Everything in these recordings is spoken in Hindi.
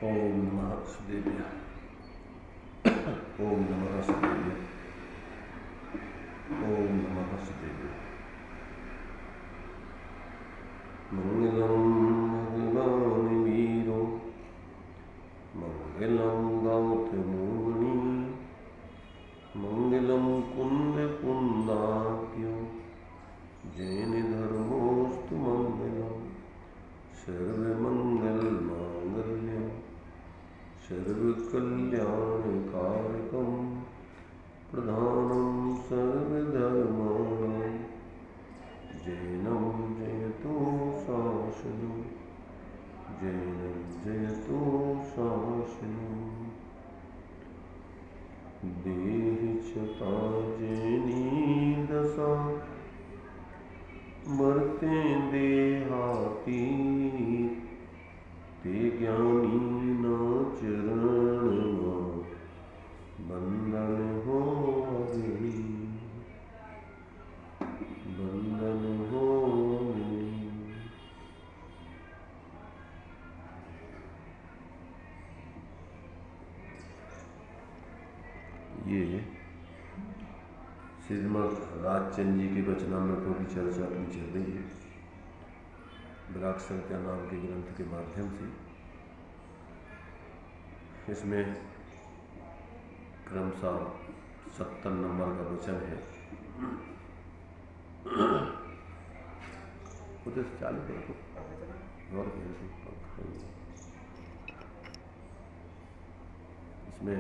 ओम नमः सुदेव्या। ओम नमः सुदेव्या। ओम नमः सुदेव्या। मंगलम मंगलानिमीरो मंगलम गौतमोनि मंगलम कुंद कुंदाख्यो जैन धर्मोस्तु मंगलम सर्वमंगल मांगल्यम सर्वकल्याणकारकं प्रधानं सर्वधर्माणां जैनं जयतु शासनं जैनं जयतु शासनं देहि चता जैनी दशा मरते देहाती ते ज्ञानी ना चरण बंधन हो अग्नि बंधन हो अग्नि। ये श्रीमद् राजचंद जी के वचनामृतों की चर्चा की चल रही है विराट संख्या नाम के ग्रंथ के माध्यम से। इसमें क्रमशः 70 नंबर का वचन है। उधर चालू करो और इसमें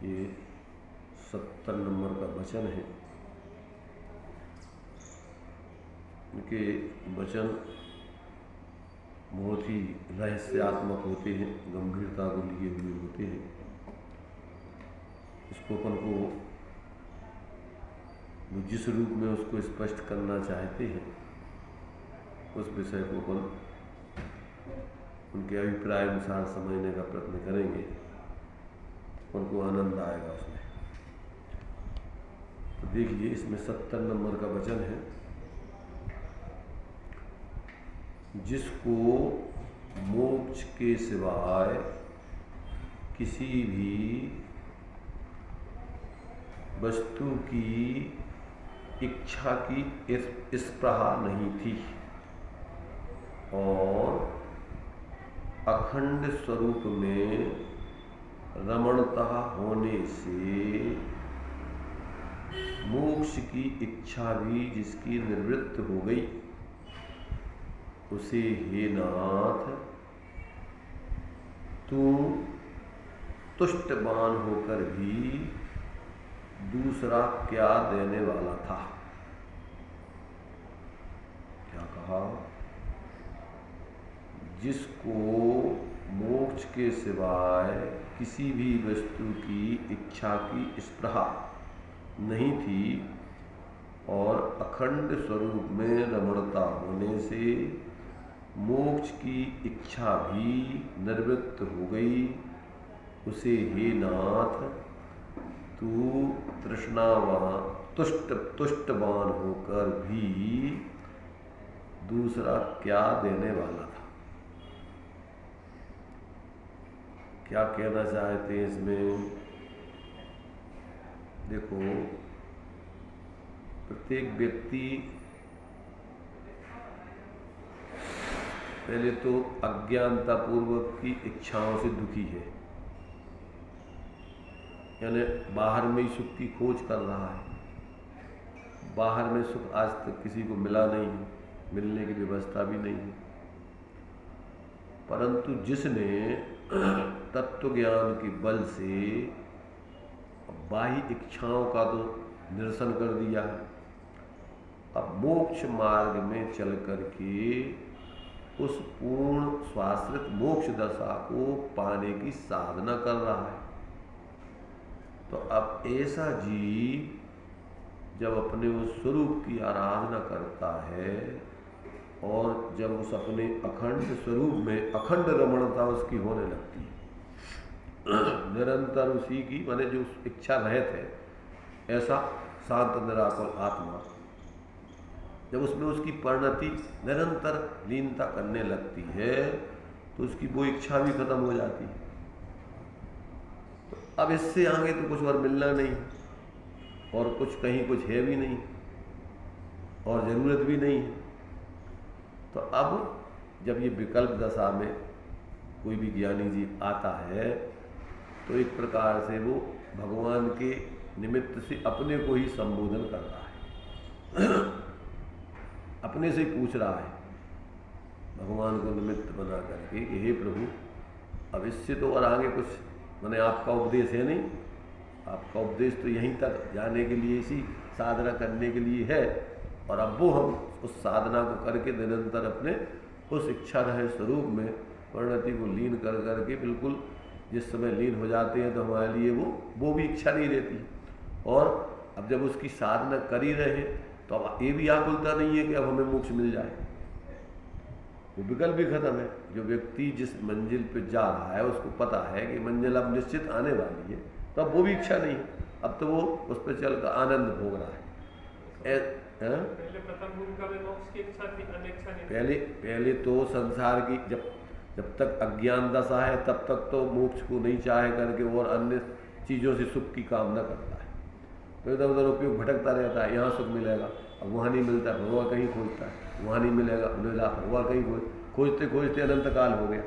ये 70 नंबर का वचन है। उनके वचन बहुत ही रहस्यात्मक होते हैं, गंभीरता को लिए हुए होते हैं। इसको अपन को जिस रूप में उसको स्पष्ट करना चाहते हैं उस विषय को अपन उनके अभिप्राय अनुसार समझने का प्रयत्न करेंगे, उनको आनंद आएगा उसमें। तो देखिए, इसमें 70 नंबर का वचन है। जिसको मोक्ष के सिवाय किसी भी वस्तु की इच्छा की स्पृहा नहीं थी और अखंड स्वरूप में रमणता होने से मोक्ष की इच्छा भी जिसकी निवृत्त हो गई, उसे हे नाथ तू तुष्टवान होकर भी दूसरा क्या देने वाला था। क्या कहा? जिसको मोक्ष के सिवाय किसी भी वस्तु की इच्छा की स्पृहा नहीं थी और अखंड स्वरूप में रमणता होने से मोक्ष की इच्छा भी निवृत्त हो गई, उसे हे नाथ तू तृष्णावान तुष्टवान होकर भी दूसरा क्या देने वाला था। क्या कहना चाहते हैं इसमें? देखो, प्रत्येक व्यक्ति पहले तो अज्ञानता पूर्वक की इच्छाओं से दुखी है, यानी बाहर में ही सुख की खोज कर रहा है। बाहर में सुख आज तक किसी को मिला नहीं है, मिलने की व्यवस्था भी नहीं है। परंतु जिसने तत्व ज्ञान के बल से बाह्य इच्छाओं का तो निरसन कर दिया है, अब मोक्ष मार्ग में चल करके उस पूर्ण स्वाश्रित मोक्ष दशा को पाने की साधना कर रहा है। तो अब ऐसा जीव जब अपने उस स्वरूप की आराधना करता है और जब उस अपने अखंड स्वरूप में अखंड रमणता उसकी होने लगती है, निरंतर उसी की माने जो इच्छा रहित है, ऐसा शांत निराकुल आत्मा जब उसमें उसकी परिणति निरंतर लीनता करने लगती है तो तो उसकी वो इच्छा भी खत्म हो जाती है। तो अब इससे आगे तो कुछ और मिलना नहीं, और कुछ कहीं कुछ है भी नहीं, और ज़रूरत भी नहीं है। तो अब जब ये विकल्प दशा में कोई भी ज्ञानी जीव आता है तो एक प्रकार से वो भगवान के निमित्त से अपने को ही संबोधन कर रहा है अपने से ही पूछ रहा है भगवान को निमित्त बना करके कि हे प्रभु, अब इससे तो और आगे कुछ माने आपका उपदेश है नहीं, आपका उपदेश तो यहीं तक जाने के लिए, इसी साधना करने के लिए है, और अब वो हम उस साधना को करके निरंतर अपने उस इच्छा रहे स्वरूप में परिणति को लीन कर करके बिल्कुल जिस समय लीन हो जाते हैं तो हमारे लिए वो भी इच्छा नहीं रहती। और अब जब उसकी साधना कर ही रहे तो अब ये भी आकुलता नहीं है कि अब हमें मोक्ष मिल जाए, वो विकल्प भी खत्म है। जो व्यक्ति जिस मंजिल पे जा रहा है उसको पता है कि मंजिल अब निश्चित आने वाली है, तो अब वो भी इच्छा नहीं है, अब तो वो उस पर चल कर आनंद भोग रहा है। पहले प्रथम गुरु का भी मोक्ष की इच्छा थी, अनिच्छा नहीं। पहले तो संसार की जब तक अज्ञान दशा है तब तक तो मोक्ष को नहीं चाहे करके और अन्य चीज़ों से सुख की कामना करता है, तो इधर उधर उपयोग भटकता रहता है। यहाँ सुख मिलेगा, अब वहाँ नहीं मिलता, भगवान कहीं खोजता है, वहाँ नहीं मिलेगा, मिला भगवान कहीं खोजते खोजते अनंत काल हो गया,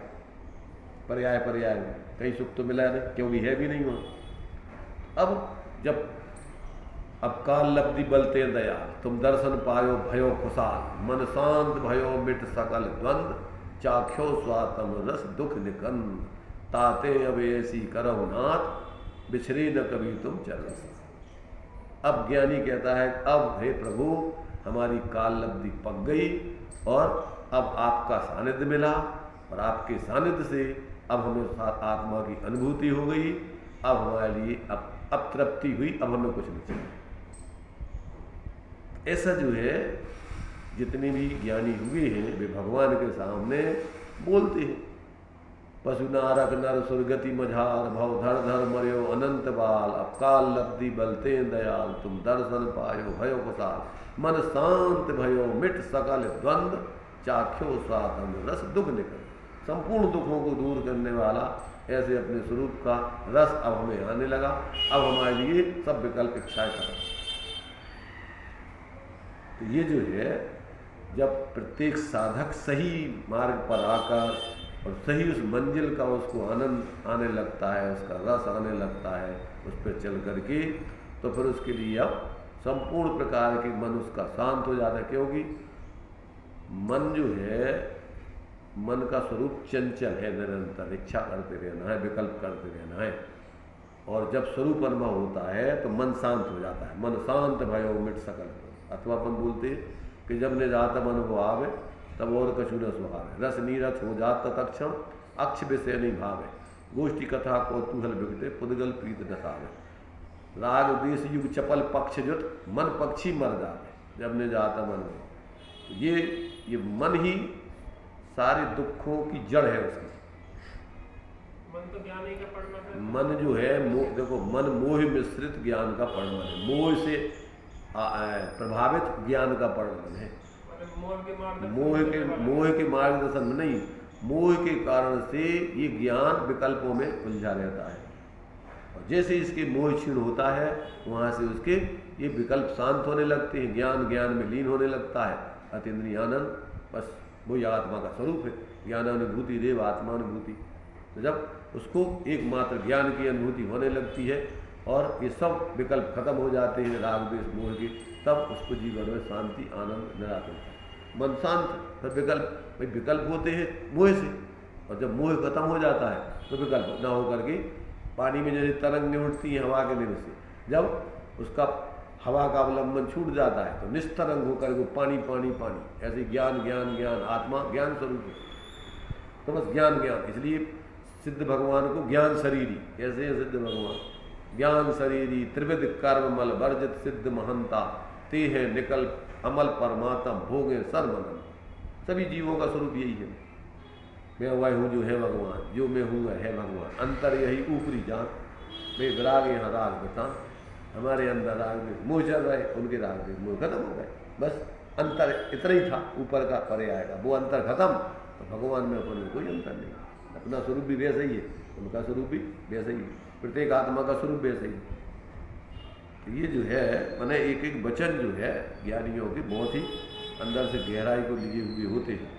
पर्याय में कहीं सुख तो मिला नहीं, क्योंकि है भी नहीं वहाँ। अब काल लब्धि बलते दया, तुम दर्शन पायो भयो खुशाल, मन शांत भयो मिट सकल द्वंद, चाख्यो स्वातम रस दुख निकंद, ताते अब ऐसी करहु नाथ, बिछरे न कभी तुम चरण। अब ज्ञानी कहता है अब हे प्रभु हमारी काल लब्धि पक गई, और अब आपका सानिध्य मिला, और आपके सानिध्य से अब हमें आत्मा की अनुभूति हो गई, अब हमारे लिए अब तृप्ति हुई, अब हमें कुछ नहीं चाहिए। ऐसा जो है जितने भी ज्ञानी हुए हैं वे भगवान के सामने बोलते हैं, पशु नारक नर सुरगति मझार, भव धर धर मर्यो अनंत बाल, अब काल लब्धि बलते दयाल, तुम दर्शन पायो भयो कुशाल, मन शांत भयो मिट सकल द्वंद, चाख्यो स्वातम रस दुख निकल। संपूर्ण दुखों को दूर करने वाला ऐसे अपने स्वरूप का रस अब हमें आने लगा, अब हमारे लिए सब विकल्प इच्छाएं खत्म। तो ये जो है जब प्रत्येक साधक सही मार्ग पर आकर और सही उस मंजिल का उसको आनंद आने लगता है, उसका रस आने लगता है उस पर चल करके, तो फिर उसके लिए अब संपूर्ण प्रकार के मन उसका शांत हो जाता है। क्योंकि मन जो है, मन का स्वरूप चंचल है, निरंतर इच्छा करते रहना है, विकल्प करते रहना है, और जब स्वरूप अनुभव होता है तो मन शांत हो जाता है। मन शांत भयो मिट सकल, अथवा अपन बोलते हैं कि जब निजातम अनुभव आवे तब और कछु न सुहावे, रस नीरस हो जात तत्क्षण, अक्ष विषय नहीं भावे, गोष्ठी कथा को तुहल बिगटे, पुदगल प्रीत नसावे, राग देश युग चपल पक्ष जुट, मन पक्षी मर जावे, जब निजातम अनुभव। ये मन ही सारे दुखों की जड़ है उसकी। मन तो ज्ञान ही का परिणाम है। मन जो है देखो, मन मोह मिश्रित ज्ञान का परिणाम है, मोह से प्रभावित ज्ञान का परिणाम है। मोह के मार्गदर्शन में नहीं, मोह के कारण से ये ज्ञान विकल्पों में उलझा रहता है, और जैसे इसके मोह क्षीण होता है वहाँ से उसके ये विकल्प शांत होने लगते हैं, ज्ञान में लीन होने लगता है। अतीन्द्रिय आनंद बस वही आत्मा का स्वरूप है, ज्ञानानुभूति रेव आत्मानुभूति। तो जब उसको एकमात्र ज्ञान की अनुभूति होने लगती है और ये सब विकल्प खत्म हो जाते हैं राग द्वेष मोह के, तब उसको जीवन में शांति आनंद निराश होता है, मन शांत। फिर विकल्प होते हैं मोह से, और जब मोह खत्म हो जाता है तो विकल्प ना हो करके पानी में जैसे तरंगें उठती हैं हवा के दिन से, जब उसका हवा का अवलंबन छूट जाता है तो निस्तरंग होकर के पानी पानी पानी, ऐसे ज्ञान ज्ञान ज्ञान, आत्मा ज्ञान स्वरूप है। तो बस ज्ञान ज्ञान, इसलिए सिद्ध भगवान को ज्ञान शरीरी, कैसे है सिद्ध भगवान? ज्ञान शरीरी त्रिविध कर्म मल वर्जित सिद्ध महंता, ते है निकल अमल परमात्म भोगे सर्वनम। सभी जीवों का स्वरूप यही है, मैं वह हूँ जो है भगवान, जो मैं हूँ वह है भगवान, अंतर यही ऊपरी जान, वे विराग यहाँ राग बता, हमारे अंदर राग में मोह चल रहे, उनके राग में मोह खत्म हो गए, बस अंतर इतना ही था ऊपर का पर्याय का, वो अंतर खत्म, तो भगवान में अपन कोई अंतर नहीं। अपना स्वरूप भी वैसा ही है, उनका स्वरूप भी वैसा ही है, प्रत्येक आत्मा का स्वरूप वैसा ही है। तो ये जो है माने एक एक वचन जो है ज्ञानियों के बहुत ही अंदर से गहराई को लिए हुए होते हैं।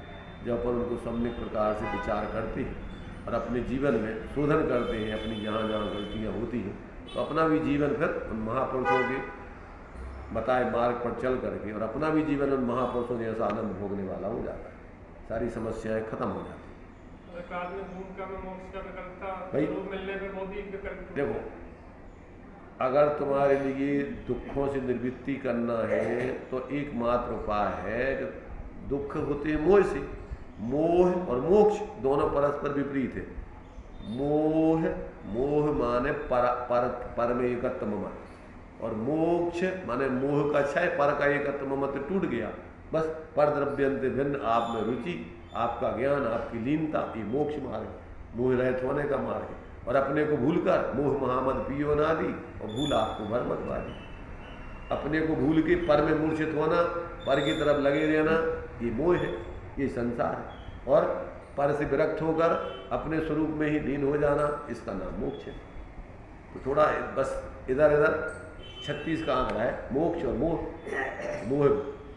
जब अपन उनको सम्यक प्रकार से विचार करते हैं और अपने जीवन में शोधन करते हैं, अपनी जहाँ जहाँ गलतियाँ होती हैं, तो अपना भी जीवन फिर उन महापुरुषों के बताए मार्ग पर चल करके और अपना भी जीवन उन महापुरुषों जैसा आनंद भोगने वाला हो जाता है, सारी समस्याएं खत्म हो जाती हैं। एक आदमी भूमिका में मोक्ष का विकल्पता भाई स्वरूप मिलने पे बहुत ही विकल्प। देखो, अगर तुम्हारे लिए दुखों से निवृत्ति करना है तो एकमात्र उपाय है कि दुख होते हैं मोह से। मोह और मोक्ष दोनों परस्पर विपरीत है। मोह माने पर में एकत्व मत, और मोक्ष माने मोह का क्षय, पर का एकत्व मत टूट गया, बस पर द्रव्यंत भिन्न, आप में रुचि, आपका ज्ञान, आपकी लीनता, ये मोक्ष मार्ग, मोह रहित होने का मार्ग है। और अपने को भूलकर मोह महामद पियो नादी, और भूल आपको भर मत वाली। अपने को भूल के पर में मूर्छित होना, पर की तरफ लगे रहना, ये मोह है, ये संसार है। और पर से विरक्त होकर अपने स्वरूप में ही लीन हो जाना, इसका नाम मोक्ष है। तो थोड़ा बस इधर इधर 36 का आंकड़ा है, मोक्ष और मोह। मोह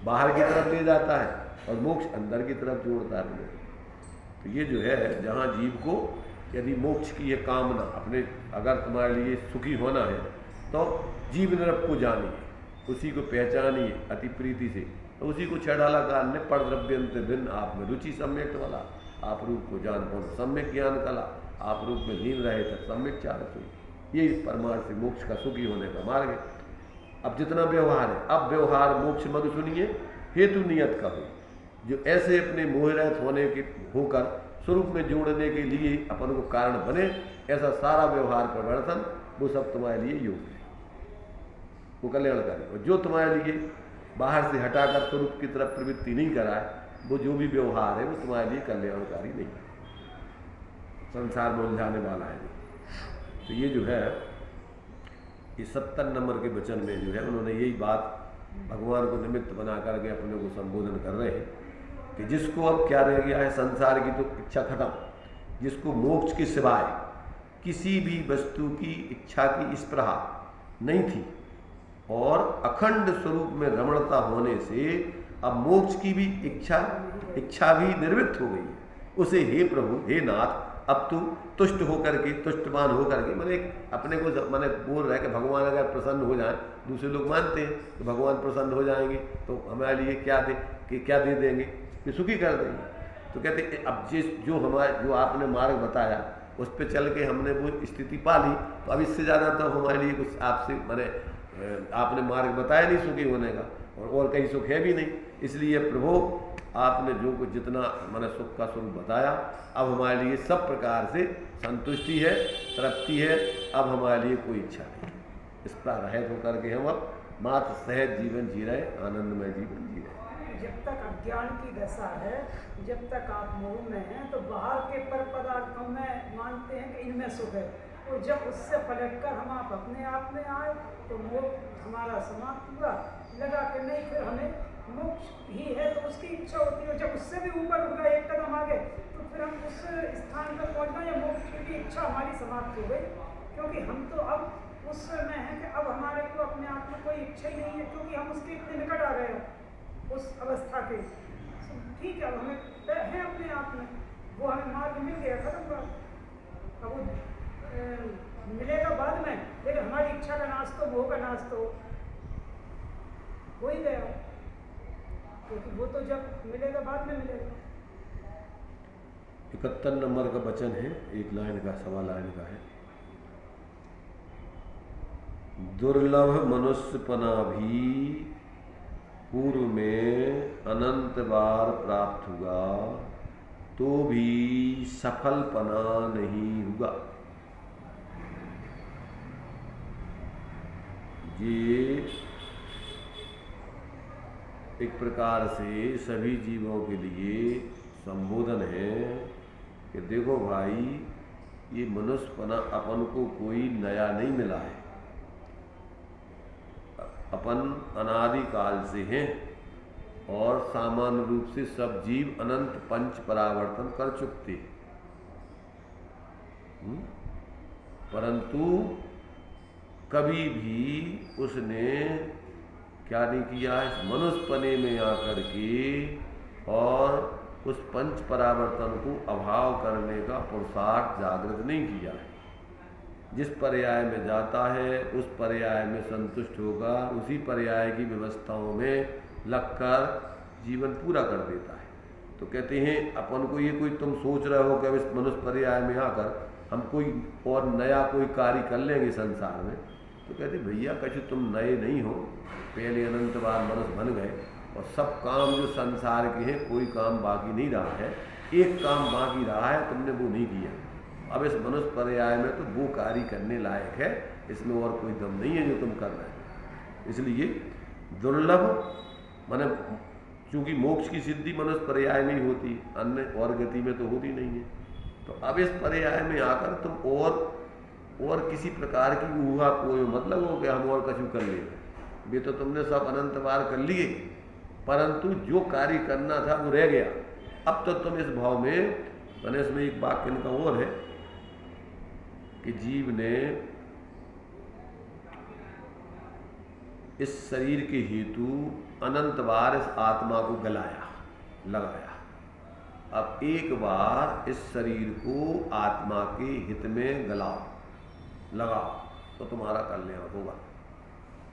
बाहर की तरफ ले जाता है और मोक्ष अंदर की तरफ जोड़ता है। तो ये जो है, जहाँ जीव को यदि मोक्ष की ये कामना, अपने अगर तुम्हारे लिए सुखी होना है तो जीव नरक को जानिए, उसी को पहचानिए अति प्रीति से। तो उसी को छेड़ाला काल ने पर द्रव्यंत भिन्न, आप में रुचि सम्यक वाला, आप रूप को जान पाओ सम्यक ज्ञान कला, आप रूप में लीन रहे तक सम्यक चारस हुई। ये परमार्थ से मोक्ष का सुखी होने का मार्ग है। अब जितना व्यवहार है, अब व्यवहार मोक्ष मग सुनिए, हेतु नियत का हो, जो ऐसे अपने मोह रहित होने के होकर स्वरूप में जोड़ने के लिए अपन को कारण बने, ऐसा सारा व्यवहार परिवर्तन, वो सब तुम्हारे लिए योग है, वो कल्याणकारी। और जो तुम्हारे लिए बाहर से हटाकर स्वरूप की तरफ प्रवृत्ति नहीं कराए, वो जो भी व्यवहार है वो तुम्हारे लिए कल्याणकारी नहीं है, संसार में उलझाने वाला है। तो ये जो है, ये 70 नंबर के वचन में जो है उन्होंने यही बात भगवान को निमित्त बना करके अपने को संबोधन कर रहे हैं कि जिसको अब क्या रह गया है, संसार की तो इच्छा खत्म, जिसको मोक्ष के सिवाय किसी भी वस्तु की इच्छा की स्पृहा नहीं थी और अखंड स्वरूप में रमणता होने से अब मोक्ष की भी इच्छा भी निर्वृत्त हो गई है। उसे हे प्रभु, हे नाथ, अब तू तुष्ट होकर के, तुष्टमान होकर के, मैंने अपने को मैंने बोल रहा है कि भगवान अगर प्रसन्न हो जाए, दूसरे लोग मानते हैं कि भगवान प्रसन्न हो जाएंगे तो हमारे लिए क्या दे देंगे, कि सुखी कर देंगे। तो कहते अब जो आपने मार्ग बताया उस पर चल के हमने वो स्थिति पा ली, तो अब इससे ज़्यादा तो हमारे लिए कुछ आपसे मैंने आपने मार्ग बताया नहीं सुखी होने का, और कहीं सुख है भी नहीं। इसलिए प्रभु आपने जो कुछ जितना मैंने सुख का स्वरूप बताया, अब हमारे लिए सब प्रकार से संतुष्टि है, तृप्ति है, अब हमारे लिए कोई इच्छा नहीं। इस पर रहित होकर के हम अब मात्र सहज जीवन जी रहे, आनंदमय जीवन जी रहे। जब तक अज्ञान की दशा है, जब तक आप मोह में हैं, तो बाहर के पर पदार्थों में मानते हैं कि इनमें सुख है, और जब उससे पलटकर हम आप अपने आप में आए तो मोह हमारा समाप्त हुआ, लगा कि नहीं फिर हमें मोक्ष ही है, तो उसकी इच्छा होती है। जब उससे भी ऊपर उठ गए, एक कदम आगे, तो फिर हम उस स्थान पर पहुंचना या मोक्ष की इच्छा हमारी समाप्त हो गई, क्योंकि हम तो अब उस में हैं कि अब हमारे को अपने आप में कोई इच्छा ही नहीं है, क्योंकि हम उसके इतने निकट आ गए उस अवस्था के। ठीक है, अब हमें हैं अपने आप में, वो हमें मार्ग मिल गया, खत्म बात। अब वो मिलेगा बाद में, लेकिन हमारी इच्छा का नाश तो, मोह का नाश तो हो ही गया, क्योंकि वो तो जब मिलेगा बाद में मिलेगा। 71 नंबर का वचन है, एक लाइन का, सवा लाइन का है। दुर्लभ मनुष्यपना भी पूर्व में अनंत बार प्राप्त हुआ तो भी सफलपना नहीं हुआ। ये एक प्रकार से सभी जीवों के लिए संबोधन है कि देखो भाई, ये मनुष्यपना अपन को कोई नया नहीं मिला है, अपन अनादि काल से हैं और सामान्य रूप से सब जीव अनंत पंच परावर्तन कर चुकते हैं। परंतु कभी भी उसने क्या नहीं किया, इस मनुष्यपने में आकर के और उस पंच परावर्तन को अभाव करने का पुरुषार्थ जागृत नहीं किया है। जिस पर्याय में जाता है उस पर्याय में संतुष्ट होगा, उसी पर्याय की व्यवस्थाओं में लगकर जीवन पूरा कर देता है। तो कहते हैं अपन को ये कोई तुम सोच रहे हो कि अब इस मनुष्य पर्याय में आकर हम कोई और नया कोई कार्य कर लेंगे संसार में, तो कहते भैया कछु तुम नए नहीं हो, पहले अनंत बार मनुष्य बन गए और सब काम जो संसार के हैं कोई काम बाकी नहीं रहा है, एक काम बाकी रहा है, तुमने वो नहीं किया। अब इस मनुष्य पर्याय में तो वो कार्य करने लायक है, इसमें और कोई दम नहीं है जो तुम कर रहे हो। इसलिए दुर्लभ माने चूंकि मोक्ष की सिद्धि मनुष्य पर्याय में ही होती, अन्य और गति में तो होती नहीं है। तो अब इस पर्याय में आकर तुम और किसी प्रकार की ऊहा कोई मतलब हो कि हम और कछु कर ले, ये तो तुमने सब अनंत बार कर लिए, परंतु जो कार्य करना था वो रह गया। अब तो तुम इस भाव में, मैंने इसमें एक वाक्य इनका और है कि जीव ने इस शरीर के हेतु अनंत बार इस आत्मा को लगाया। अब एक बार इस शरीर को आत्मा के हित में लगाओ तो तुम्हारा कल्याण होगा।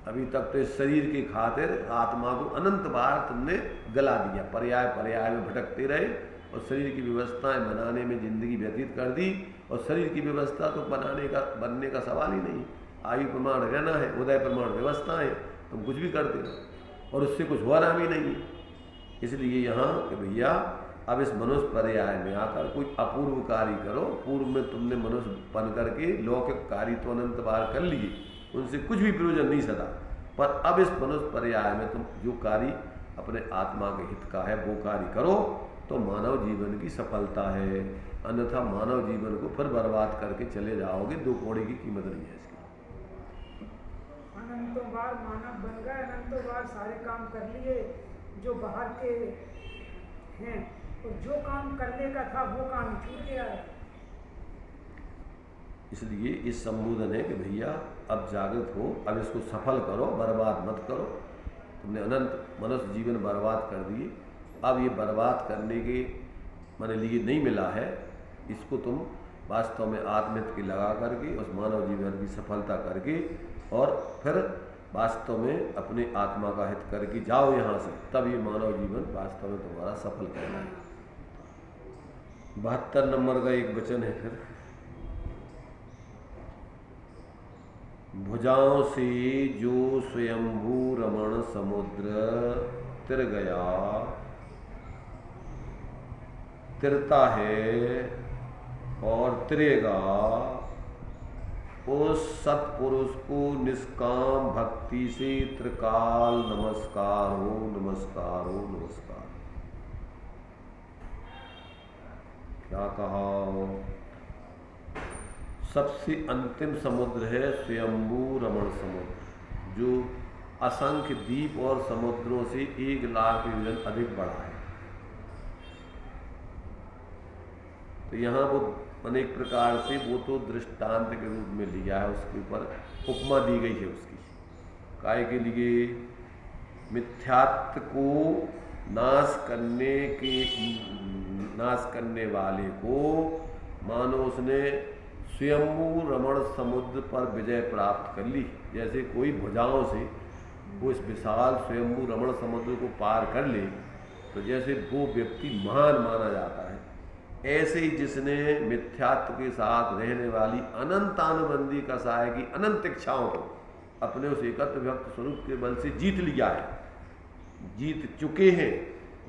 अभी तक तो इस शरीर की खातिर आत्मा को अनंत बार तुमने गला दिया, पर्याय में भटकते रहे और शरीर की व्यवस्थाएं बनाने में जिंदगी व्यतीत कर दी। और शरीर की व्यवस्था तो बनने का सवाल ही नहीं, आयु प्रमाण रहना है, उदय प्रमाण व्यवस्था है, तुम कुछ भी करते रहो और उससे कुछ हो रहा भी नहीं है। इसलिए यहाँ कि भैया अब इस मनुष्य पर्याय में आकर कोई अपूर्व कार्य करो। पूर्व में तुमने मनुष्य बन करके लौकिक कार्य तो अनंत बार कर लिए, उनसे कुछ भी प्रयोजन नहीं सदा, पर अब इस मनुष्य पर्याय में तुम जो कार्य अपने आत्मा के हित का है वो कार्य करो तो मानव जीवन की सफलता है। अन्यथा मानव जीवन को फिर बर्बाद करके चले जाओगे, 2 कौड़ी की कीमत नहीं है इसकी। अनंतों बार मानव बन गए, अनंतों बार सारे काम कर लिए जो बाहर के हैं, और जो काम करने का था वो काम छूट गया है। इसलिए इस संबोधन है कि भैया अब जागृत हो, अब इसको सफल करो, बर्बाद मत करो। तुमने अनंत मनुष्य जीवन बर्बाद कर दिए, अब ये बर्बाद करने के माने लिए नहीं मिला है, इसको तुम वास्तव में आत्महित की लगा करके उस मानव जीवन की सफलता करके और फिर वास्तव में अपने आत्मा का हित करके जाओ यहाँ से, तब ये मानव जीवन वास्तव में तुम्हारा सफल करना है। 72 नंबर का एक वचन है फिर, भुजाओं से जो स्वयंभू रमण समुद्र तिर गया, तिरता है और तिरेगा, उस सत्पुरुष को निष्काम भक्ति से त्रिकाल नमस्कार हो, नमस्कार हो, नमस्कार। क्या कहा? सबसे अंतिम समुद्र है स्वयंभू रमण समुद्र, जो असंख्य द्वीप और समुद्रों से 1 लाख योजन अधिक बड़ा है। तो यहाँ वो अनेक प्रकार से वो तो दृष्टांत के रूप में लिया है, उसके ऊपर उपमा दी गई है उसकी। काय के लिए? मिथ्यात्व को नाश करने वाले को मानो उसने स्वयंभू रमण समुद्र पर विजय प्राप्त कर ली। जैसे कोई भुजाओं से वो इस विशाल स्वयंभू रमण समुद्र को पार कर ले, तो जैसे वो व्यक्ति महान माना जाता है, ऐसे ही जिसने मिथ्यात्व के साथ रहने वाली अनंतानुबंधी कसाय की अनंत इच्छाओं को अपने उस एकत्व व्यक्त स्वरूप के बल से जीत लिया है, जीत चुके हैं,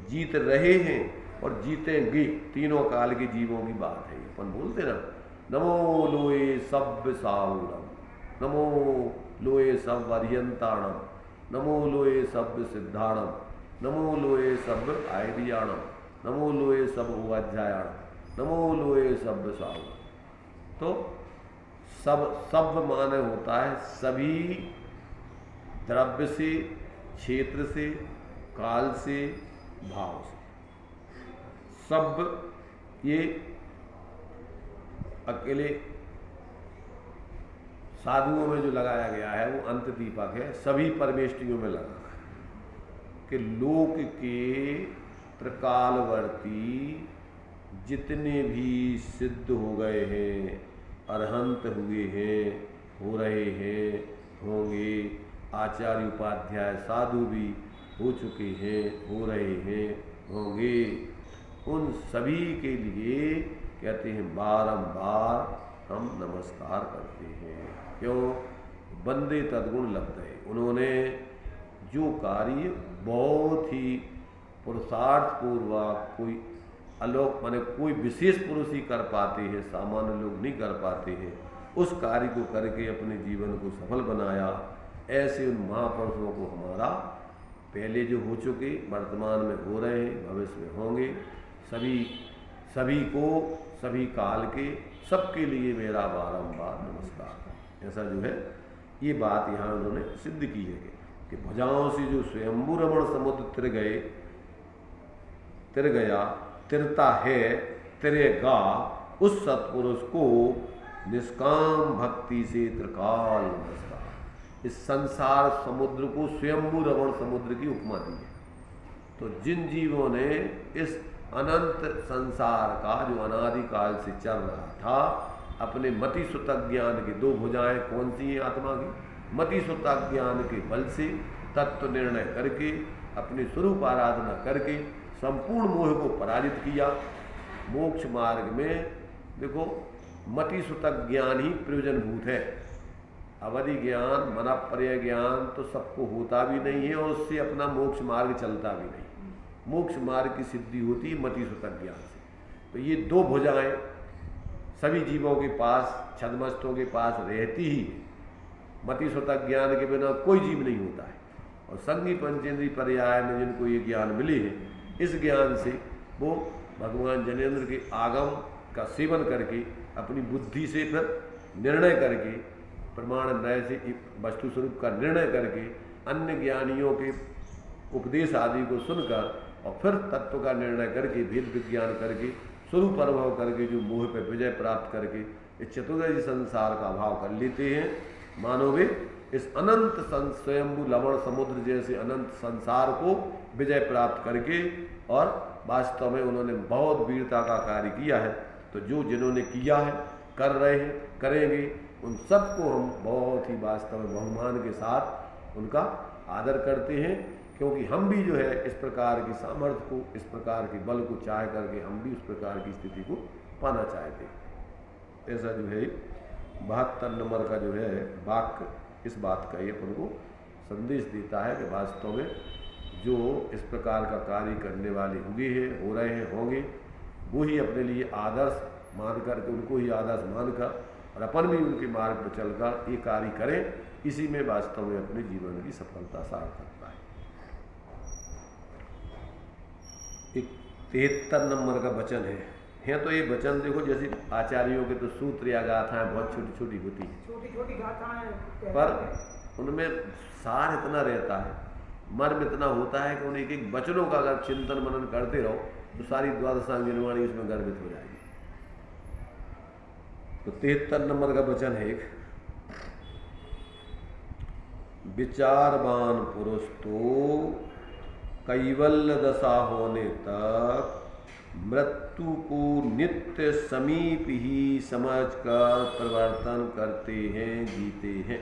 जीत रहे हैं और जीतेंगे। तीनों काल के जीवों की बात है। अपन बोलते ना, नमो लोए सभ्य साहुरम, नमो लोए सब अर्यंताणम, नमो लोए सभ्य सिद्धाणम, नमो लोए सभ्य आयरियाणम, नमो लोए सब उपाध्यायाणम, नमो लोए सभ्य साहु। तो सब माने होता है सभी द्रव्य से, क्षेत्र से, काल से, भाव से। सब ये अकेले साधुओं में जो लगाया गया है वो अंत दीपक है, सभी परमेष्टियों में लगा है कि लोक के त्रिकालवर्ती जितने भी सिद्ध हो गए हैं, अरहंत हुए हैं, हो रहे हैं, होंगे, आचार्य उपाध्याय साधु भी हो चुके हैं, हो रहे हैं, होंगे, उन सभी के लिए कहते हैं बारंबार हम नमस्कार करते हैं। क्यों? बंदे तद्गुण लब्धे, उन्होंने जो कार्य बहुत ही पुरुषार्थपूर्वक कोई अलोक माने कोई विशेष पुरुष ही कर पाते हैं, सामान्य लोग नहीं कर पाते हैं, उस कार्य को करके अपने जीवन को सफल बनाया। ऐसे उन महापुरुषों को हमारा पहले जो हो चुके, वर्तमान में हो रहे हैं, भविष्य में होंगे, सभी को सभी काल के सबके लिए मेरा बारंबार नमस्कार। ऐसा जो है ये बात यहाँ उन्होंने सिद्ध की है कि भुजाओं से जो स्वयंभू रमण समुद्र तिरता है, तिरेगा, उस सत्पुरुष को निष्काम भक्ति से त्रिकाल नमस्कार। इस संसार समुद्र को स्वयंभू रमण समुद्र की उपमा दी है। तो जिन जीवों ने इस अनंत संसार का जो अनादिकाल से चल रहा था, अपने मति सुतक ज्ञान की दो भुजाएं कौन सी हैं आत्मा की, मति सुतक ज्ञान के बल से तत्व निर्णय करके अपने स्वरूप आराधना करके संपूर्ण मोह को पराजित किया। मोक्ष मार्ग में देखो मति सुतक ज्ञान ही प्रयोजनभूत है। अवधि ज्ञान, मनःपर्य ज्ञान तो सबको होता भी नहीं है और उससे अपना मोक्ष मार्ग चलता भी नहीं। मोक्ष मार्ग की सिद्धि होती है मति सुतक ज्ञान से। तो ये दो भुजाएं सभी जीवों के पास, छद्मस्तों के पास रहती ही है। मति सुतक ज्ञान के बिना कोई जीव नहीं होता है। और संगी पंचेंद्रीय पर्याय में जिनको ये ज्ञान मिले हैं, इस ज्ञान से वो भगवान जनेन्द्र के आगम का सेवन करके अपनी बुद्धि से फिर निर्णय करके, प्रमाण नय से वस्तु स्वरूप का निर्णय करके, अन्य ज्ञानियों के उपदेश आदि को सुनकर और फिर तत्व का निर्णय करके, भेद विज्ञान करके, स्वरूप अनुभव करके जो मोह पर विजय प्राप्त करके इस चतुर्दशी संसार का अभाव कर लेते हैं। मानो वे इस अनंत स्वयंभू लवण समुद्र जैसे अनंत संसार को विजय प्राप्त करके, और वास्तव में उन्होंने बहुत वीरता का कार्य किया है। तो जो जिन्होंने किया है, कर रहे हैं, करेंगे, उन सबको हम बहुत ही वास्तव में बहुमान के साथ उनका आदर करते हैं। क्योंकि हम भी जो है इस प्रकार की सामर्थ्य को, इस प्रकार के बल को चाह करके हम भी उस प्रकार की स्थिति को पाना चाहते हैं। ऐसा जो है 72 नंबर का जो है वाक्य इस बात का ये अपन को संदेश देता है कि वास्तव में जो इस प्रकार का कार्य करने वाले हुए हैं, हो रहे हैं, होंगे, वो ही अपने लिए आदर्श मान करके, उनको ही आदर्श मानकर और अपन भी उनके मार्ग पर चलकर ये कार्य करें। इसी में वास्तव में अपने जीवन की सफलता सार्थकता है। 73 नंबर का वचन है तो ये वचन देखो, जैसे आचार्यों के तो सूत्र या गाथाएं बहुत छोटी छोटी होती हैं, छोटी छोटी गाथाएं, पर उनमें सार इतना रहता है, मर्म इतना होता है कि उन एक एक वचनों का अगर चिंतन मनन करते रहो तो सारी द्वादशांग निर्वाणी उसमें गर्भित हो जाएगी। तो 73 नंबर का वचन है एक, विचारवान पुरुष तो कैवल्य दशा होने तक मृत्यु को नित्य समीप ही समझकर परिवर्तन करते हैं, जीते हैं।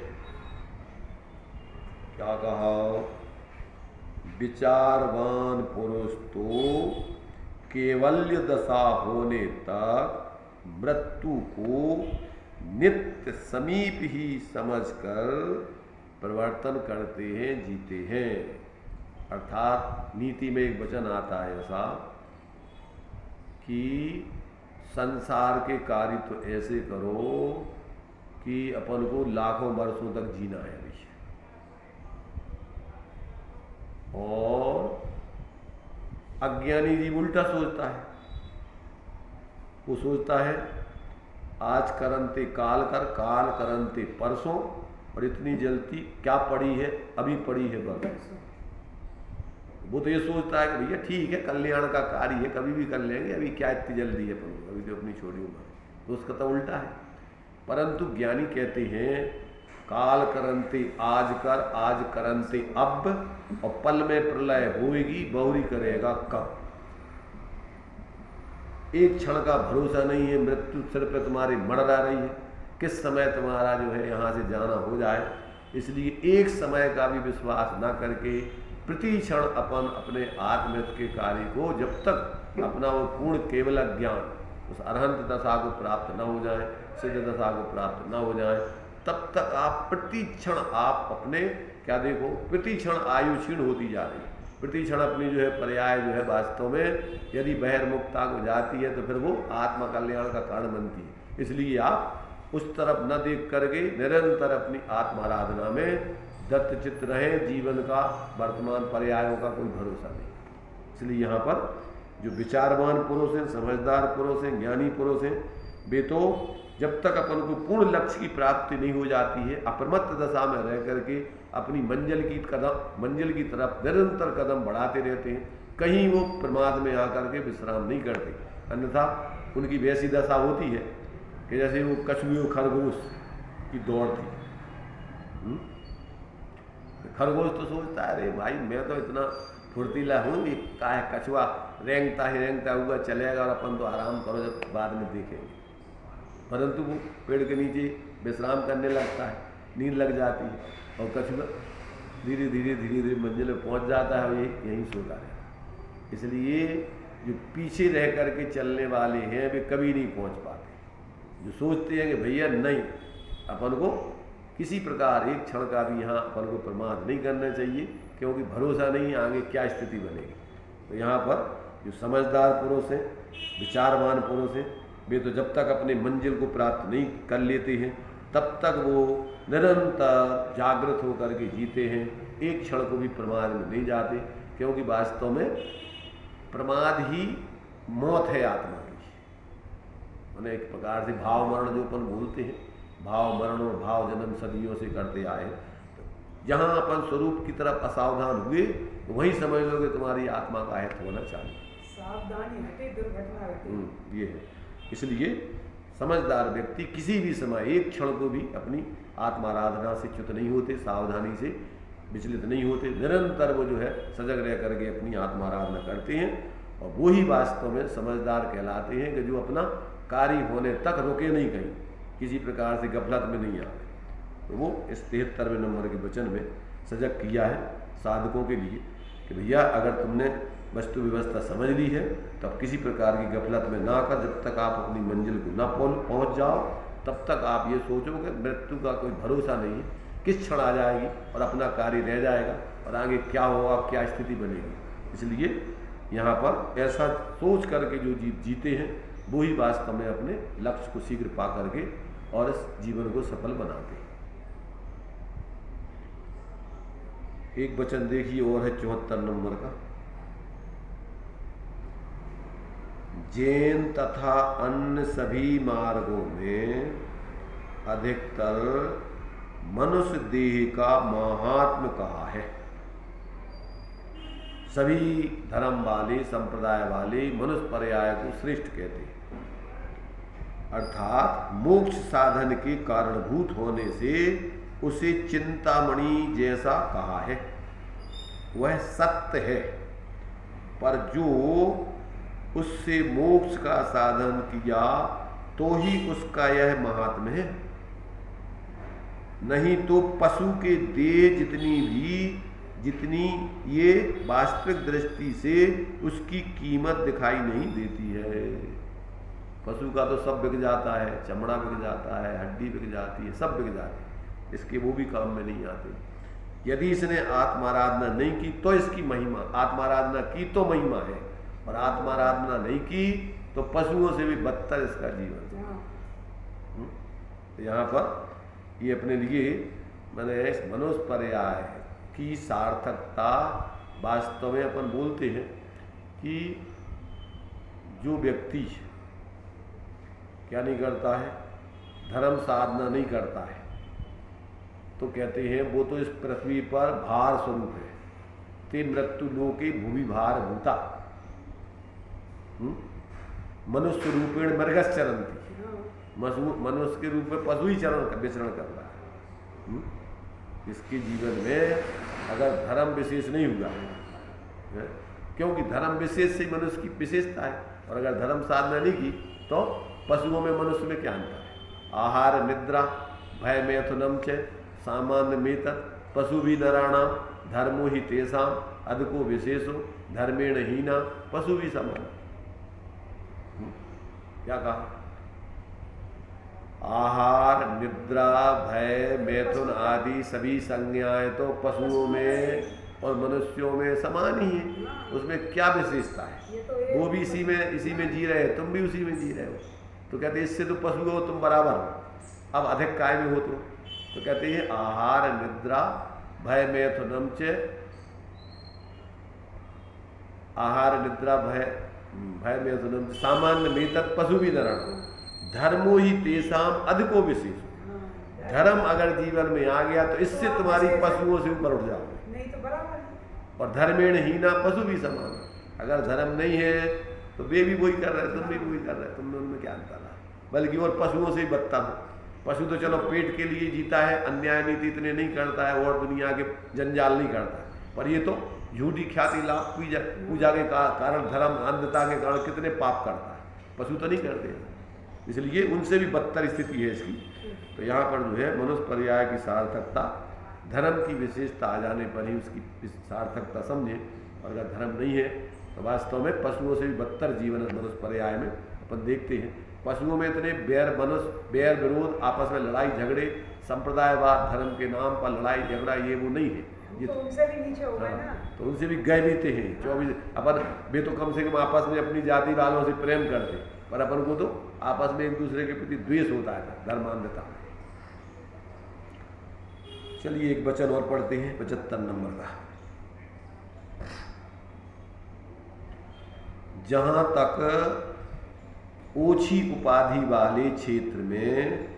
क्या कहा? विचारवान पुरुष तो कैवल्य दशा होने तक मृत्यु को नित्य समीप ही समझकर परिवर्तन करते हैं, जीते हैं। अर्थात नीति में एक वचन आता है ऐसा कि संसार के कार्य तो ऐसे करो कि अपन को लाखों वर्षों तक जीना है अभी। और अज्ञानी जीव उल्टा सोचता है, वो सोचता है आज करंते काल कर, काल करंते परसों, और इतनी जल्दी क्या पड़ी है, अभी पड़ी है बस। वो तो ये सोचता है कि भैया ठीक है, कल्याण का कार्य है, कभी भी कर लेंगे, अभी क्या इतनी जल्दी है, अभी तो अपनी छोटी उम्र है। तो उसका तो उल्टा है। परंतु ज्ञानी कहते हैं काल करंते आज कर, आज करंते अब, और पल में प्रलय होएगी, बहुरी करेगा कब। एक क्षण का भरोसा नहीं है, मृत्यु सिर पे तुम्हारी मड़रा रही है, किस समय तुम्हारा जो है यहाँ से जाना हो जाए। इसलिए एक समय का भी विश्वास ना करके प्रति क्षण अपन अपने आत्महित के कार्य को, जब तक अपना वो पूर्ण केवल ज्ञान उस अरहंत दशा को प्राप्त न हो जाए, सिद्ध दशा को प्राप्त न हो जाए, तब तक आप प्रति क्षण आप अपने क्या देखो, प्रति क्षण आयु क्षीण होती जा रही है, प्रति क्षण अपनी जो है पर्याय जो है वास्तव में यदि बहिर्मुखता को जाती है तो फिर वो आत्म कल्याण का कारण बनती है। इसलिए आप उस तरफ न देख करके निरंतर अपनी आत्माराधना में दत्तचित्त रहे। जीवन का वर्तमान पर्यायों का कोई भरोसा नहीं। इसलिए यहाँ पर जो विचारवान पुरुष हैं, समझदार पुरुष हैं, ज्ञानी पुरुष हैं, वे तो जब तक अपन को पूर्ण लक्ष्य की प्राप्ति नहीं हो जाती है, अप्रमत्त दशा में रह करके अपनी मंजिल की तरफ निरंतर कदम बढ़ाते रहते हैं। कहीं वो प्रमाद में आकर के विश्राम नहीं करते, अन्यथा उनकी वैसी दशा होती है कि जैसे वो कछुए खरगोश की दौड़ थी। खरगोश तो सोचता है अरे भाई मैं तो इतना फुर्तीला हूँ, ये का है कछुआ रेंगता हुआ चलेगा और अपन तो आराम करो, जब बाद में देखेंगे। परंतु वो पेड़ के नीचे विश्राम करने लगता है, नींद लग जाती है, और कछुआ धीरे धीरे मंजिल में पहुँच जाता है और ये यहीं सोता रहता है। इसलिए जो पीछे रह करके चलने वाले हैं वे कभी नहीं पहुँच पाते। जो सोचते हैं कि भैया नहीं, अपन को किसी प्रकार एक क्षण का भी यहाँ अपन को प्रमाद नहीं करना चाहिए, क्योंकि भरोसा नहीं आगे क्या स्थिति बनेगी। तो यहाँ पर जो समझदार पुरुष हैं, विचारवान पुरुष हैं, वे तो जब तक अपने मंजिल को प्राप्त नहीं कर लेते हैं तब तक वो निरंतर जागृत होकर के जीते हैं, एक क्षण को भी प्रमाद में नहीं जाते, क्योंकि वास्तव में प्रमाद ही मौत है आत्मा की। मैंने एक प्रकार से भाव मरण जो अपन बोलते हैं, भाव मरण और भाव जन्म सदियों से करते आए, जहाँ अपन स्वरूप की तरफ असावधान हुए तो वहीं समझ लो कि तुम्हारी आत्मा का हित होना चाहिए। सावधानी हटे दुर्घटना घटे। ये है। इसलिए समझदार व्यक्ति किसी भी समय एक क्षण को भी अपनी आत्माराधना से च्युत नहीं होते, सावधानी से विचलित नहीं होते, निरंतर वो जो है सजग रह करके अपनी आत्माराधना करते हैं, और वो ही वास्तव में समझदार कहलाते हैं कि जो अपना कार्य होने तक रुके नहीं, कहीं किसी प्रकार से गफलत में नहीं आते। तो वो इस 73वें नंबर के वचन में सजग किया है साधकों के लिए कि भैया अगर तुमने वस्तु व्यवस्था समझ ली है तब किसी प्रकार की गफलत में ना कर, जब तक आप अपनी मंजिल को ना पहुंच जाओ तब तक आप ये सोचोगे मृत्यु का कोई भरोसा नहीं है, किस क्षण आ जाएगी और अपना कार्य रह जाएगा और आगे क्या होगा, क्या स्थिति बनेगी। इसलिए यहाँ पर ऐसा सोच करके जो जीते हैं वो ही वास्तव में अपने लक्ष्य को शीघ्र पा करके और इस जीवन को सफल बनाते हैं। एक वचन देखिए और है 74 नंबर का, जैन तथा अन्य सभी मार्गों में अधिकतर मनुष्य देह का महात्म्य कहा है। सभी धर्म वाले संप्रदाय वाले मनुष्य पर्याय को श्रेष्ठ कहते हैं, अर्थात मोक्ष साधन के कारणभूत होने से उसे चिंतामणि जैसा कहा है। वह सत्य है, पर जो उससे मोक्ष का साधन किया तो ही उसका यह महात्म्य है, नहीं तो पशु के देह जितनी ये वास्तविक दृष्टि से उसकी कीमत दिखाई नहीं देती है। पशु का तो सब बिक जाता है, चमड़ा बिक जाता है, हड्डी बिक जाती है, सब बिक जाती है, इसके वो भी काम में नहीं आते। यदि इसने आत्माराधना नहीं की तो इसकी महिमा, आत्माराधना की तो महिमा है, और आत्माराधना नहीं की तो पशुओं से भी बदतर इसका जीवन। तो यहाँ पर ये अपने लिए मैंने इस मनुष्य पर्याय की सार्थकता वास्तव में अपन बोलते हैं कि जो व्यक्ति क्या नहीं करता है, धर्म साधना नहीं करता है, तो कहते हैं वो तो इस पृथ्वी पर भार स्वरूप है। ते मृत्यु लोके भूमि भार भूता मनुष्य रूपेण मृगश्चरन्ति, मनुष्य के रूप में पशु ही विचरण कर रहा है। इसके जीवन में अगर धर्म विशेष नहीं हुआ है, क्योंकि धर्म विशेष से मनुष्य की विशेषता है, और अगर धर्म साधना नहीं की तो पशुओं में मनुष्य में क्या अंतर है। आहार निद्रा भय मैथुनम च सामान्य मेतत् पशु भी नराणाम धर्मो ही तेषाम अधिको विशेषो धर्मेण हीना पशु भी समान। क्या कहा? आहार निद्रा भय मैथुन आदि सभी संज्ञाएं तो पशुओं में और मनुष्यों में समान ही है, उसमें क्या विशेषता है। वो भी इसी में जी रहे हैं, तुम भी उसी में जी रहे हो, तो कहते हैं इससे तो पशु हो तुम बराबर हो। अब अधिक काय में हो तो कहते हैं आहार निद्रा भय मैथुनम च आहार निद्रा भय मैथुनम सामान्य मेतत् पशु भी नरण धर्मो ही तेषाम अधिको विशेष। धर्म अगर जीवन में आ गया तो इससे तुम्हारी पशुओं से ऊपर उठ जाओ, नहीं तो बराबर है। और धर्मेण हीना पशु भी समान। अगर धर्म नहीं है तो वे भी वही कर रहे, तुम भी वही कर रहे, तुम दोनों में क्या अंतर है। बल्कि और पशुओं से ही बदतर हो। पशु तो चलो पेट के लिए जीता है, अन्याय नीति इतने नहीं करता है और दुनिया के जंजाल नहीं करता है, पर ये तो झूठी ख्याति लाभ पूजा के कारण धर्म अंधता के कारण कितने पाप करता है, पशु तो नहीं करते। इसलिए उनसे भी बदतर स्थिति है इसकी। तो यहाँ पर जो है मनुष्य पर्याय की सार्थकता, धर्म की विशेषता आ जाने पर ही उसकी सार्थकता समझे, और अगर धर्म नहीं है तो वास्तव में पशुओं से भी बदतर जीवन मनुष्य पर्याय में अपन देखते हैं। पशुओं में इतने बैर विरोध, आपस में लड़ाई झगड़े, संप्रदायवाद, धर्म के नाम पर लड़ाई झगड़ा, ये वो नहीं है। ये तो उनसे भी नीचे हो गए ना, तो उनसे भी गए बीते हैं 24 अपन वे तो कम से कम आपस में अपनी जाति वालों से प्रेम करते, पर अपन को तो आपस में एक दूसरे के प्रति द्वेष होता है, धर्मांधता। चलिए एक वचन और पढ़ते हैं 75 नंबर का। जहां तक ओछी उपाधि वाले क्षेत्र में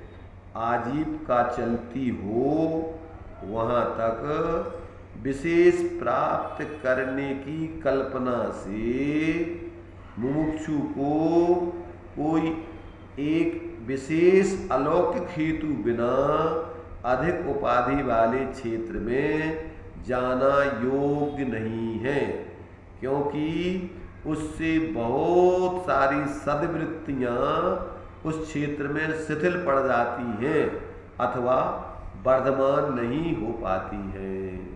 आजीविका चलती हो, वहां तक विशेष प्राप्त करने की कल्पना से मुमुक्षु को कोई एक विशेष अलौकिक हेतु बिना अधिक उपाधि वाले क्षेत्र में जाना योग्य नहीं है, क्योंकि उससे बहुत सारी सद्वृत्तियां उस क्षेत्र में शिथिल पड़ जाती हैं अथवा वर्धमान नहीं हो पाती हैं।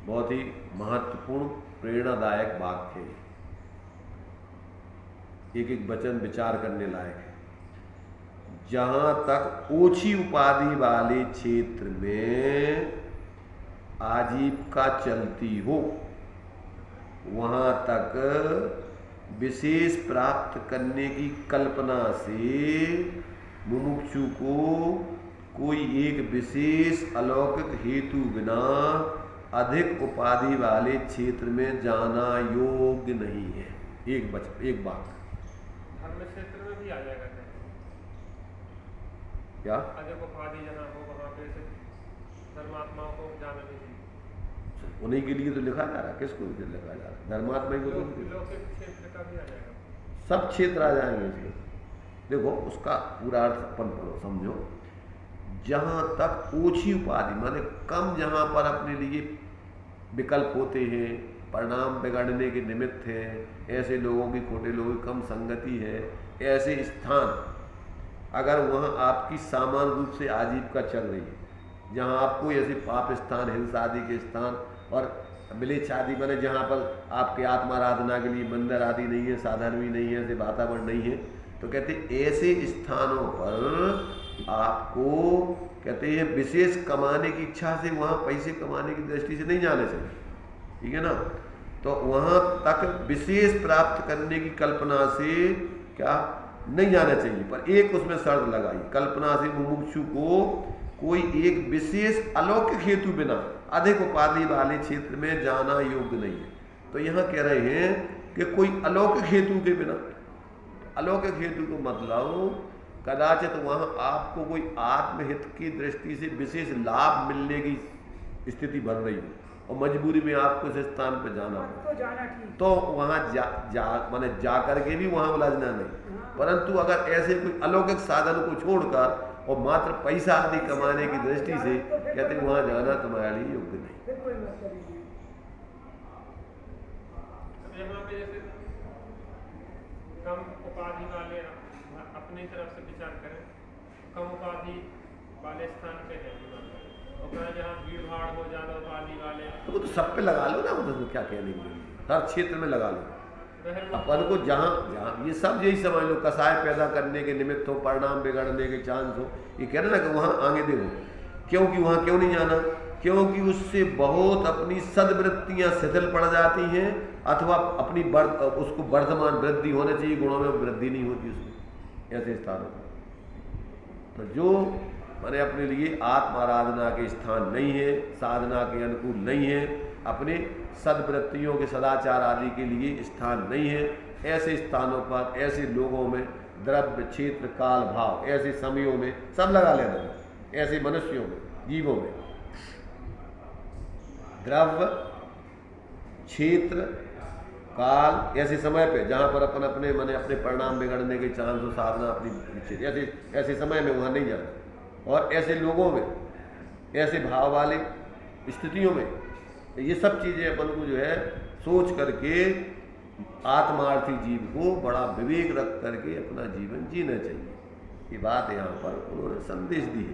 बहुत ही महत्वपूर्ण प्रेरणादायक बात है, एक एक वचन विचार करने लायक है। जहां तक ओछी उपाधि वाले क्षेत्र में आजीविका चलती हो, वहां तक विशेष प्राप्त करने की कल्पना से मुमुक्षु को कोई एक विशेष अलौकिक हेतु बिना अधिक उपाधि वाले क्षेत्र में जाना योग्य नहीं है। एक बात धर्म क्षेत्र में भी आ जाएगा क्या? अधिक उपाधि जहाँ हो वहाँ पे से धर्मात्माओं को जाना नहीं चाहिए। उन्हीं के लिए तो लिखा जा रहा है। किसको लिखा जा रहा है? धर्मात्मा को। लौकिक क्षेत्र का भी आ जाएगा, सब क्षेत्र आ जाएंगे इसमें। देखो उसका पूरा अर्थ अपन पढ़ो, समझो। जहाँ तक ओछी उपाधि माने कम, जहाँ पर अपने लिए विकल्प होते हैं, परिणाम बिगड़ने के निमित्त हैं, ऐसे लोगों की, खोटे लोगों की कम संगति है, ऐसे स्थान अगर वहाँ आपकी सामान्य रूप से आजीविका चल रही है, जहाँ आपको ऐसे पाप स्थान, हिंसा आदि के स्थान और मिलेच्छ आदि बने, जहाँ पर आपके आत्माराधना के लिए मंदिर आदि नहीं है, साधन भी नहीं है, ऐसे वातावरण नहीं है, तो कहते ऐसे स्थानों पर आपको कहते हैं विशेष कमाने की इच्छा से, वहाँ पैसे कमाने की दृष्टि से नहीं जाने चाहिए, ठीक है ना। तो वहाँ तक विशेष प्राप्त करने की कल्पना से क्या नहीं जाना चाहिए, पर एक उसमें शर्त लगाई, कल्पना से मुमुक्षु को कोई एक विशेष अलौकिक हेतु बिना अधिक उपाधि वाले क्षेत्र में जाना योग्य नहीं है। तो यहाँ कह रहे हैं कि कोई अलौकिक हेतु के बिना, अलौकिक हेतु को मतलब कदाचित वहाँ आपको कोई आत्महित की दृष्टि से विशेष लाभ मिलने की स्थिति बन रही है और मजबूरी में आपको इस स्थान पर जाना हो, तो वहाँ जा करके भी वहाँ उलझना नहीं। परंतु अगर ऐसे कोई अलौकिक साधन को छोड़कर और मात्र पैसा आदि कमाने की दृष्टि से कहते हैं वहाँ जाना तुम्हारे लिए योग्य नहीं। फिर कोई मतलब ही नहीं। अब यहाँ पे जैसे कम उपाधि वाले अपनी तरफ से विचार करें, कम उपाधि वाले स्थान पे है और जहाँ भीड़ भाड़ हो, ज़्यादा उपाधि वाले, तो वो तो सब पे लगा लो ना, वो तो क्या कहने के लिए, हर क्षेत्र में लगा लो। अपन को जहाँ जहाँ ये सब यही समझ लो, कसाय पैदा करने के निमित्त हो, परिणाम बिगड़ने के चांस हो, ये कह रहे ना कि वहाँ आगे देखो। क्योंकि वहाँ क्यों नहीं जाना? क्योंकि उससे बहुत अपनी सद्वृत्तियाँ शिथिल पड़ जाती हैं, अथवा अपनी उसको वर्धमान वृद्धि होने चाहिए, गुणों में वृद्धि नहीं होती उसमें, ऐसे स्थानों पर। तो जो माने अपने लिए आत्माराधना के स्थान नहीं है, साधना के अनुकूल नहीं है, अपने सद्वृत्तियों के सदाचार आदि के लिए स्थान नहीं है, ऐसे स्थानों पर, ऐसे लोगों में, द्रव्य, क्षेत्र, काल, भाव, ऐसे समयों में सब लगा लेना है। ऐसे मनुष्यों में, जीवों में द्रव्य, क्षेत्र, काल, ऐसे समय पे जहाँ पर अपन अपने माने अपने परिणाम बिगड़ने के चांस हो, साधना अपनी ऐसे समय में वहाँ नहीं जाना। और ऐसे लोगों में, ऐसे भाव वाले स्थितियों में, ये सब चीज़ें अपन को जो है सोच करके आत्मार्थी जीव को बड़ा विवेक रख करके अपना जीवन जीना चाहिए। ये बात यहाँ पर उन्होंने संदेश दी है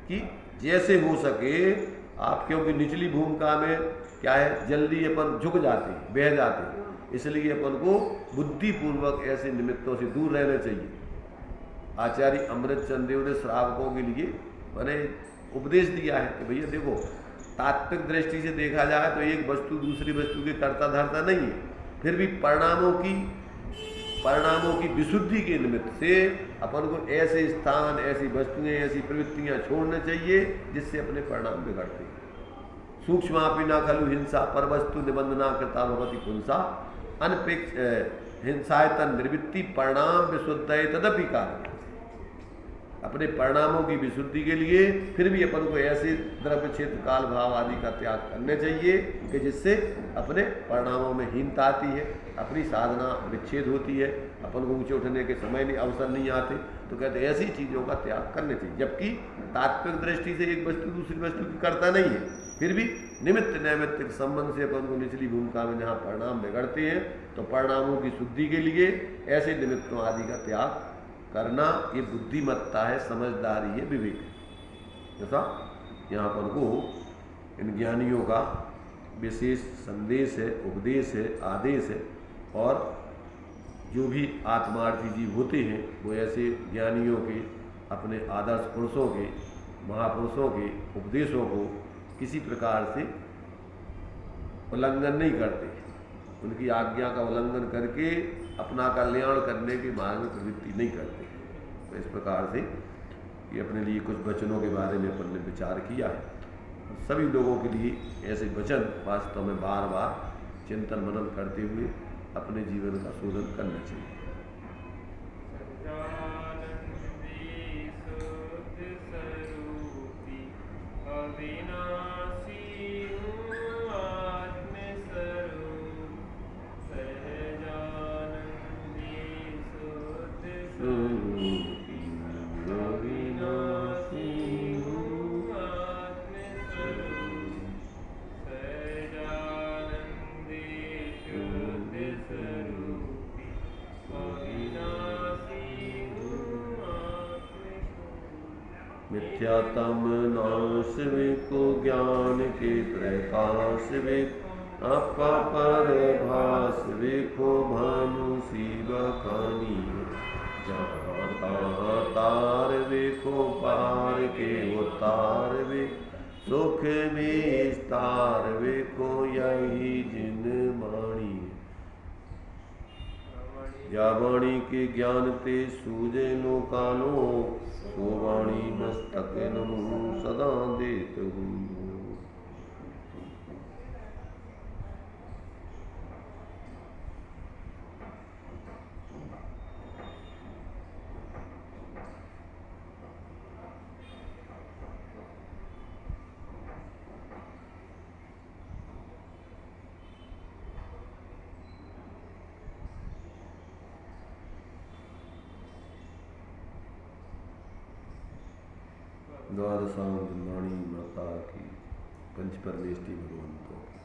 कि जैसे हो सके आप, क्योंकि निचली भूमिका में क्या है, जल्दी अपन झुक जाते हैं, बह जाते हैं, इसलिए अपन को बुद्धिपूर्वक ऐसे निमित्तों से दूर रहना चाहिए। आचार्य अमृतचंद देव ने श्रावकों के लिए मैंने उपदेश दिया है कि भैया देखो, तात्विक दृष्टि से देखा जाए तो एक वस्तु दूसरी वस्तु के कर्ता धर्ता नहीं है, फिर भी परिणामों की विशुद्धि के निमित्त से अपन को ऐसे स्थान, ऐसी वस्तुएं, ऐसी प्रवृत्तियां छोड़ना चाहिए जिससे अपने परिणाम बिगड़ते हैं। सूक्ष्मापि न खलु हिंसा पर वस्तु निबंधना कृता भवति पुंसा अनपेक्ष हिंसायतन निर्वृत्ति परिणाम विशुद्धय तदपि कारण। अपने परिणामों की विशुद्धि के लिए फिर भी अपन को ऐसे द्रव्य, क्षेत्र, काल, भाव आदि का त्याग करने चाहिए कि जिससे अपने परिणामों में हीनता आती है, अपनी साधना विच्छेद होती है, अपन को ऊंचे उठने के समय नहीं, अवसर नहीं आते। तो कहते हैं ऐसी चीज़ों का त्याग करने चाहिए। जबकि तात्विक दृष्टि से एक वस्तु दूसरी वस्तु की करता नहीं है, फिर भी निमित्त नैमित्तिक संबंध से अपन को निचली भूमिका में जहाँ परिणाम बिगड़ते हैं, तो परिणामों की शुद्धि के लिए ऐसे निमित्तों आदि का त्याग करना, ये बुद्धिमत्ता है, समझदारी है, विवेक है। जैसा यहाँ पर को इन ज्ञानियों का विशेष संदेश है, उपदेश है, आदेश है। और जो भी आत्मार्थी जीव होते हैं वो ऐसे ज्ञानियों के, अपने आदर्श पुरुषों के, महापुरुषों के उपदेशों को किसी प्रकार से उल्लंघन नहीं करते, उनकी आज्ञा का उल्लंघन करके अपना कल्याण करने के मार्ग में प्रवृत्ति नहीं करते। तो इस प्रकार से ये अपने लिए कुछ वचनों के बारे में अपन ने विचार किया है। सभी लोगों के लिए ऐसे वचन वास्तव में बार बार चिंतन मनन करते हुए अपने जीवन का शोधन करना चाहिए। मिथ्यातम नाश को ज्ञान के प्रकाश वे, आपका पर भास वेखो भानु शिव खानी, जहाँ तहाँ तार वेखो पार के उतार वे, सुख में स्तार वेखो यही जिन वाणी। या वाणी के ज्ञान ते सूझे नो कानो, सो वाणी मस्तक नमो सदा देत हूँ। द्वादशांग वाणी माता की पंच परमेष्टि भगवंतों की